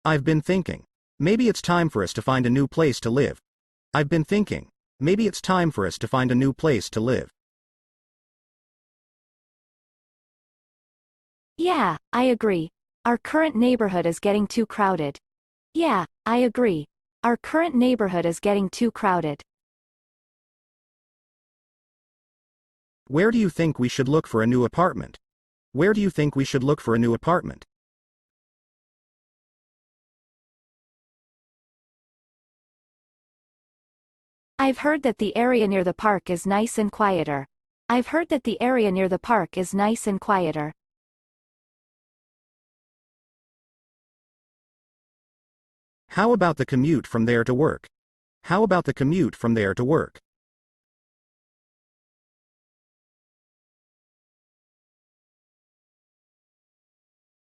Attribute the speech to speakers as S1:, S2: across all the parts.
S1: I've been thinking. Maybe it's time for us to find a new place to live. I've been thinking. Maybe it's time for us to find a new place to live.
S2: Yeah, I agree. Our current neighborhood is getting too crowded. Yeah, I agree. Our current neighborhood is getting too crowded.
S1: Where do you think we should look for a new apartment? Where do you think we should look for a new apartment?
S2: I've heard that the area near the park is nice and quieter. I've heard that the area near the park is nice and quieter.
S1: How about the commute from there to work? How about the commute from there to work?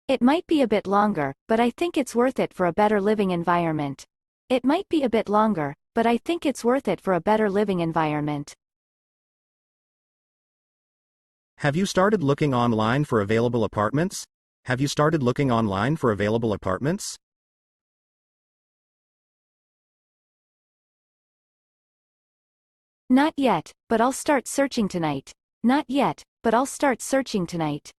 S2: It might be a bit longer, but I think it's worth it for a better living environment. It might be a bit longer, but I think it's worth it for a better living environment.
S1: Have you started looking online for available apartments? Have you started looking online for available apartments?
S2: Not yet, but I'll start searching tonight. Not yet, but I'll start searching tonight.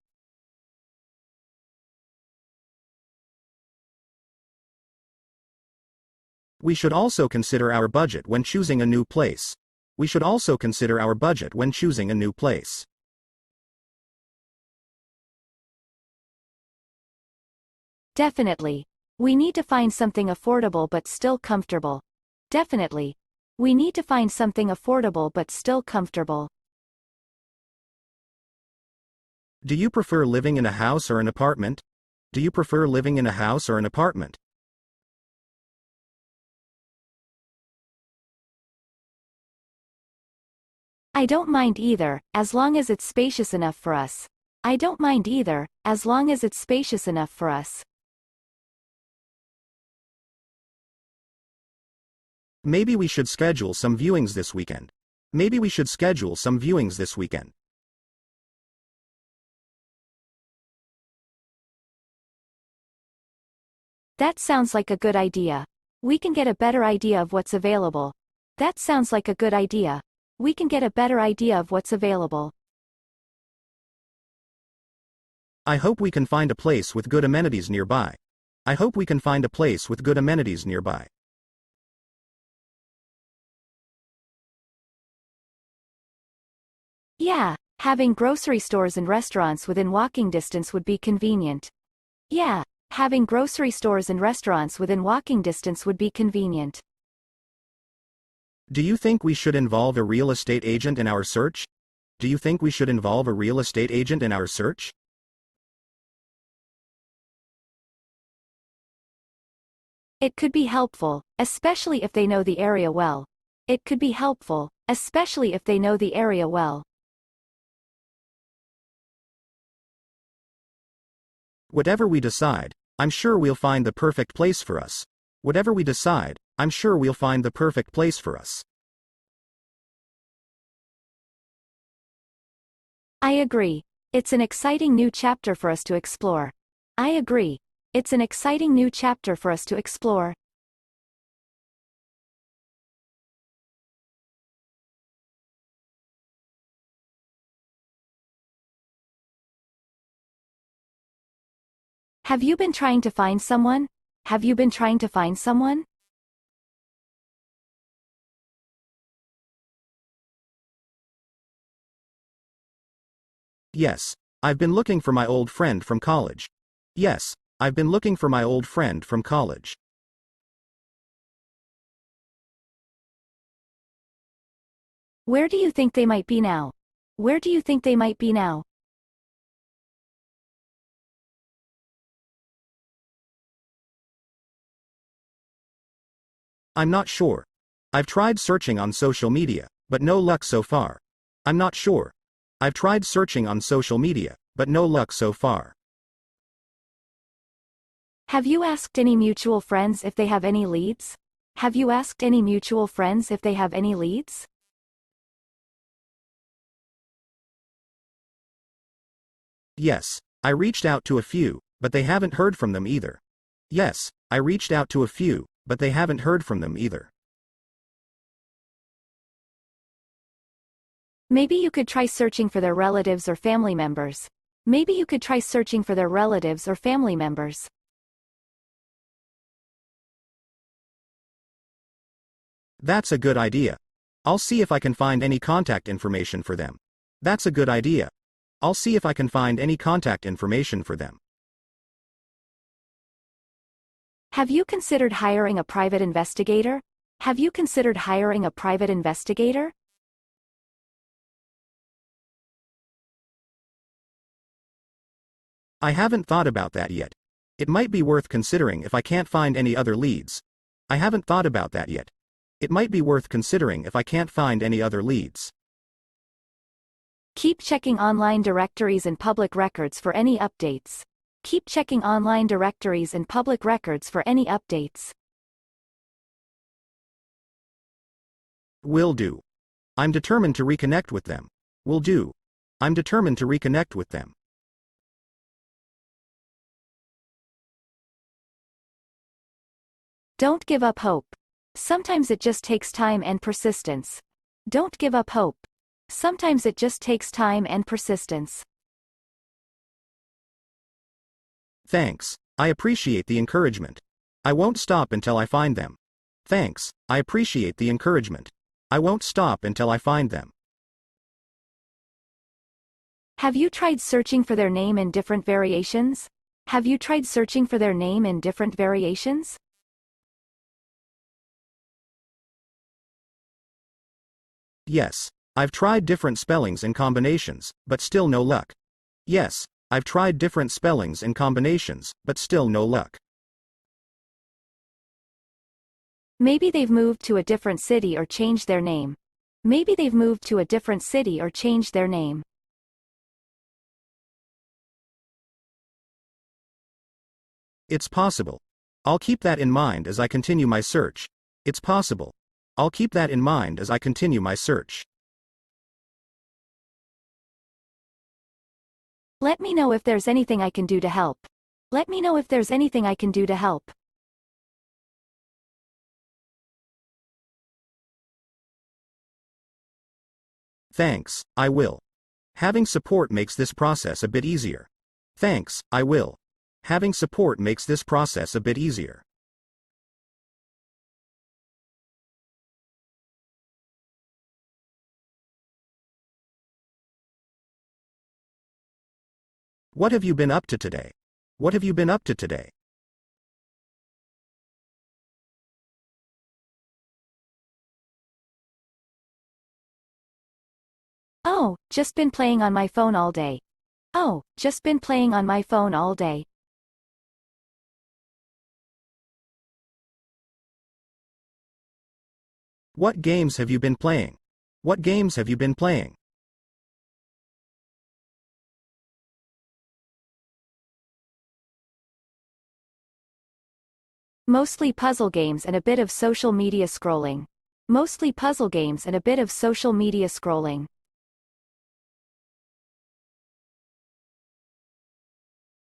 S1: We should also consider our budget when choosing a new place. We should also consider our budget when choosing a new place.
S2: Definitely. We need to find something affordable but still comfortable. Definitely. We need to find something affordable but still comfortable.
S1: Do you prefer living in a house or an apartment? Do you prefer living in a house or an apartment?
S2: I don't mind either, as long as it's spacious enough for us. I don't mind either, as long as it's spacious enough for us.
S1: Maybe we should schedule some viewings this weekend. Maybe we should schedule some viewings this weekend.
S2: That sounds like a good idea. We can get a better idea of what's available. That sounds like a good idea. We can get a better idea of what's available.
S1: I hope we can find a place with good amenities nearby. I hope we can find a place with good amenities nearby.
S2: Yeah, having grocery stores and restaurants within walking distance would be convenient. Yeah, having grocery stores and restaurants within walking distance would be convenient.
S1: Do you think we should involve a real estate agent in our search? Do you think we should involve a real estate agent in our search?
S2: It could be helpful, especially if they know the area well. It could be helpful, especially if they know the area well.
S1: Whatever we decide, I'm sure we'll find the perfect place for us. Whatever we decide, I'm sure we'll find the perfect place for us.
S2: I agree. It's an exciting new chapter for us to explore. I agree. It's an exciting new chapter for us to explore. Have you been trying to find someone? Have you been trying to find someone?
S1: Yes, I've been looking for my old friend from college. Yes, I've been looking for my old friend from college.
S2: Where do you think they might be now? Where do you think they might be now?
S1: I'm not sure. I've tried searching on social media, but no luck so far. I'm not sure. I've tried searching on social media, but no luck so far.
S2: Have you asked any mutual friends if they have any leads? Have you asked any mutual friends if they have any leads?
S1: Yes, I reached out to a few, but they haven't heard from them either. Yes, I reached out to a few, but they haven't heard from them either.
S2: Maybe you could try searching for their relatives or family members. Maybe you could try searching for their relatives or family members.
S1: That's a good idea. I'll see if I can find any contact information for them. That's a good idea. I'll see if I can find any contact information for them.
S2: Have you considered hiring a private investigator? Have you considered hiring a private investigator?
S1: I haven't thought about that yet. It might be worth considering if I can't find any other leads. I haven't thought about that yet. It might be worth considering if I can't find any other leads.
S2: Keep checking online directories and public records for any updates. Keep checking online directories and public records for any updates.
S1: Will do. I'm determined to reconnect with them. Will do. I'm determined to reconnect with them.
S2: Don't give up hope. Sometimes it just takes time and persistence. Don't give up hope. Sometimes it just takes time and persistence.
S1: Thanks. I appreciate the encouragement. I won't stop until I find them. Thanks. I appreciate the encouragement. I won't stop until I find them.
S2: Have you tried searching for their name in different variations? Have you tried searching for their name in different variations?
S1: Yes. I've tried different spellings and combinations, but still no luck. Yes. I've tried different spellings and combinations, but still no luck.
S2: Maybe they've moved to a different city or changed their name. Maybe they've moved to a different city or changed their name.
S1: It's possible. I'll keep that in mind as I continue my search. It's possible. I'll keep that in mind as I continue my search.
S2: Let me know if there's anything I can do to help. Let me know if there's anything I can do to help.
S1: Thanks, I will. Having support makes this process a bit easier. Thanks, I will. Having support makes this process a bit easier. What have you been up to today? What have you been up to today?
S2: Oh, just been playing on my phone all day. Oh, just been playing on my phone all day.
S1: What games have you been playing? What games have you been playing?
S2: Mostly puzzle games and a bit of social media scrolling. Mostly puzzle games and a bit of social media scrolling.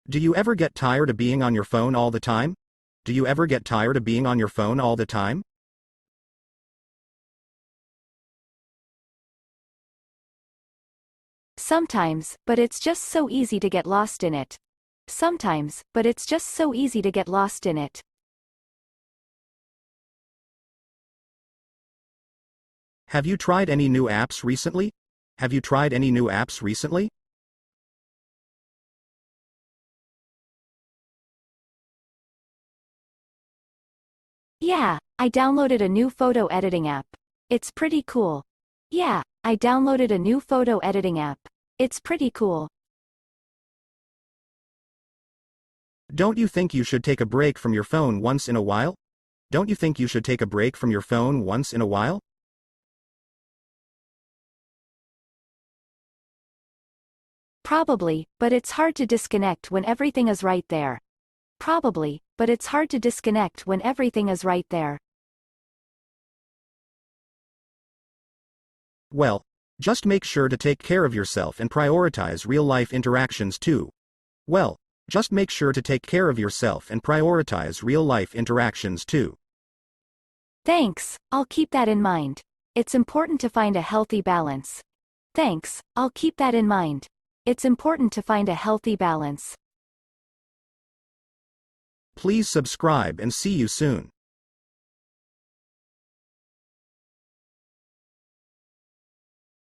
S1: Do you ever get tired of being on your phone all the time? Do you ever get tired of being on your phone all the time?
S2: Sometimes, but it's just so easy to get lost in it. Sometimes, but it's just so easy to get lost in it.
S1: Have you tried any new apps recently? Have you tried any new apps recently?
S2: Yeah, I downloaded a new photo editing app. It's pretty cool. Yeah, I downloaded a new photo editing app. It's pretty cool.
S1: Don't you think you should take a break from your phone once in a while? Don't you think you should take a break from your phone once in a while?
S2: Probably, but it's hard to disconnect when everything is right there. Probably, but it's hard to disconnect when everything is right there.
S1: Well, just make sure to take care of yourself and prioritize real-life interactions too. Well, Just make sure to take care of yourself and prioritize real-life interactions too.
S2: Thanks, I'll keep that in mind. It's important to find a healthy balance. Thanks, I'll keep that in mind. It's important to find a healthy balance.
S1: Please subscribe and see you soon.